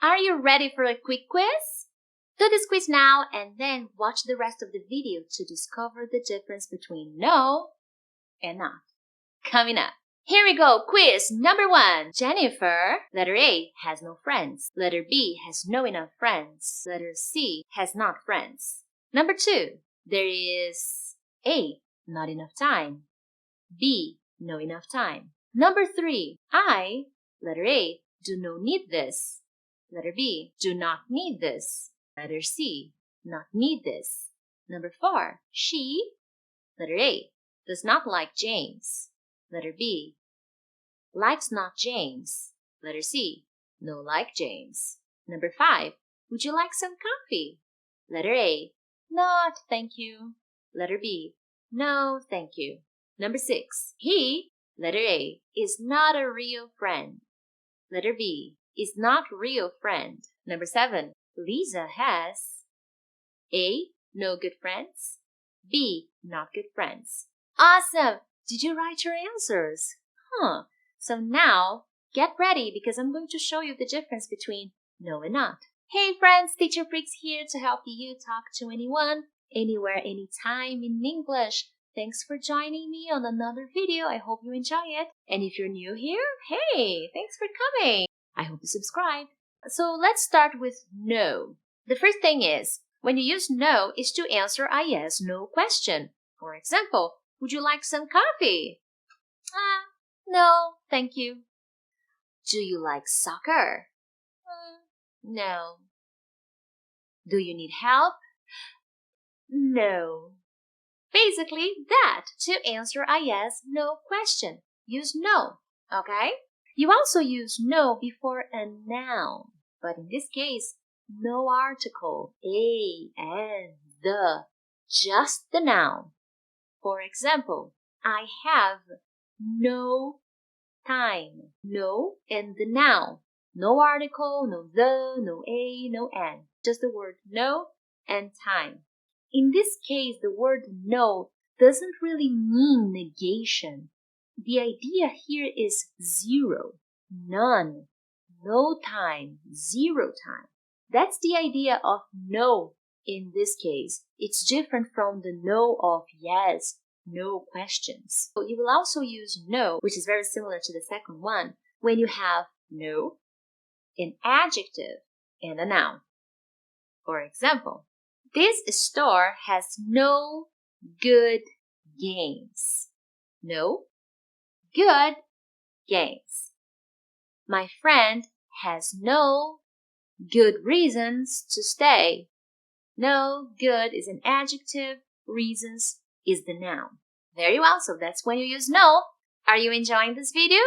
Are you ready for a quick quiz? Do this quiz now and then watch the rest of the video to discover the difference between no and not. Coming up. Here we go, quiz number 1. Jennifer, letter A, has no friends. Letter B has no enough friends. Letter C has not friends. Number 2, there is A, not enough time. B, no enough time. Number 3, I, letter A, do not need this. Letter B, do not need this. Letter C, not need this. Number 4, she, letter A, does not like James. Letter B, likes not James. Letter C, no like James. Number 5, would you like some coffee? Letter A, not, thank you. Letter B, no, thank you. Number 6, he, letter A, is not a real friend. Letter B, is not real friend. Number 7, Lisa has A, no good friends. B, not good friends. Awesome! Did you write your answers? So now, get ready because I'm going to show you the difference between no and not. Hey friends, Teacher Prix here to help you talk to anyone, anywhere, anytime in English. Thanks for joining me on another video. I hope you enjoy it. And if you're new here, hey, thanks for coming. I hope you subscribe. So let's start with no. The first thing is, when you use no, is to answer a yes/no question. For example, would you like some coffee? No, thank you. Do you like soccer? No. Do you need help? No. Basically, that to answer a yes/no question. Use no, okay? You also use no before a noun, but in this case, no article, a, and, the, just the noun. For example, I have no time. No and the noun. No article, no the, no a, no and. Just the word no and time. In this case, the word no doesn't really mean negation. The idea here is zero, none, no time, 0 time. That's the idea of no in this case. It's different from the no of yes, no questions. So you will also use no, which is very similar to the second one, when you have no, an adjective, and a noun. For example, this store has no good games. No good games. My friend has no good reasons to stay. No good is an adjective, reasons is the noun. Very well, so that's when you use no. Are you enjoying this video?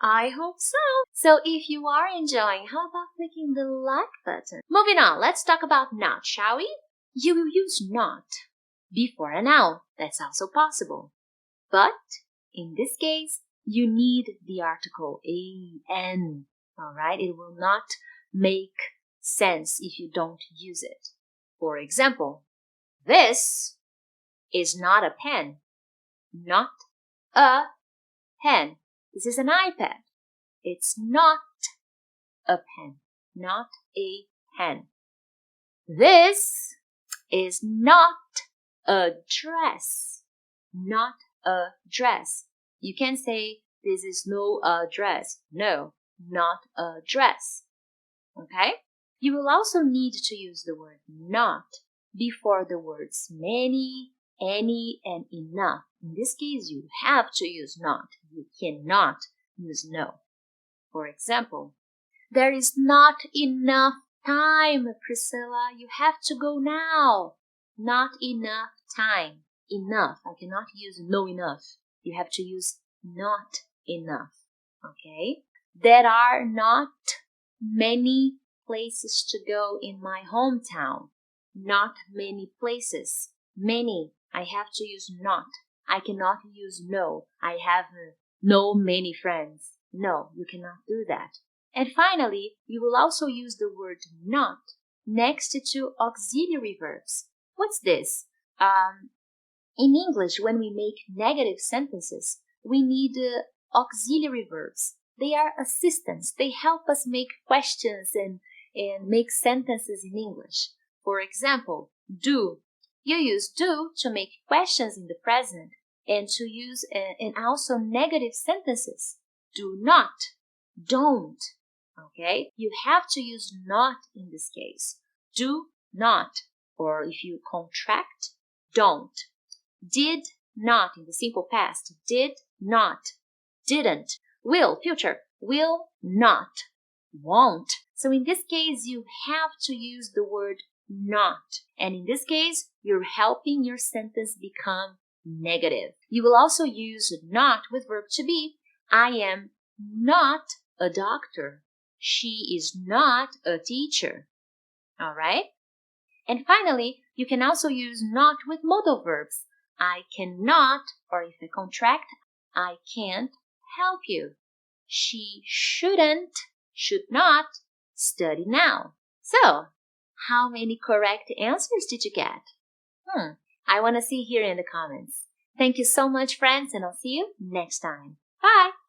I hope so. So if you are enjoying, how about clicking the like button? Moving on, let's talk about not, shall we? You will use not before a noun. That's also possible. But in this case, you need the article an. Alright, it will not make sense if you don't use it. For example, this is not a pen. Not a pen. This is an iPad. It's not a pen. Not a pen. This is not a dress. Not a dress. You can say this is no dress. No, not a dress. Okay? You will also need to use the word not before the words many, any, and enough. In this case, you have to use not. You cannot use no. For example, there is not enough time, Priscilla. You have to go now. Not enough time. Enough. I cannot use no enough. You have to use not enough. Okay? There are not many places to go in my hometown. Not many places. Many. I have to use not. I cannot use no. I have no many friends. No, you cannot do that. And finally, you will also use the word not next to auxiliary verbs. What's this? In English, when we make negative sentences, we need auxiliary verbs. They are assistants. They help us make questions and make sentences in English. For example, do. You use do to make questions in the present and to use and also negative sentences. Do not, don't. Okay? You have to use not in this case. Do not. Or if you contract, don't. Did not in the simple past. Did not. Didn't. Will, future. Will not. Won't. So in this case, you have to use the word not. And in this case, you're helping your sentence become negative. You will also use not with verb to be. I am not a doctor. She is not a teacher. All right? And finally, you can also use not with modal verbs. I cannot, or if I contract, I can't help you. She shouldn't, should not, study now. So, how many correct answers did you get? I want to see here in the comments. Thank you so much, friends, and I'll see you next time. Bye!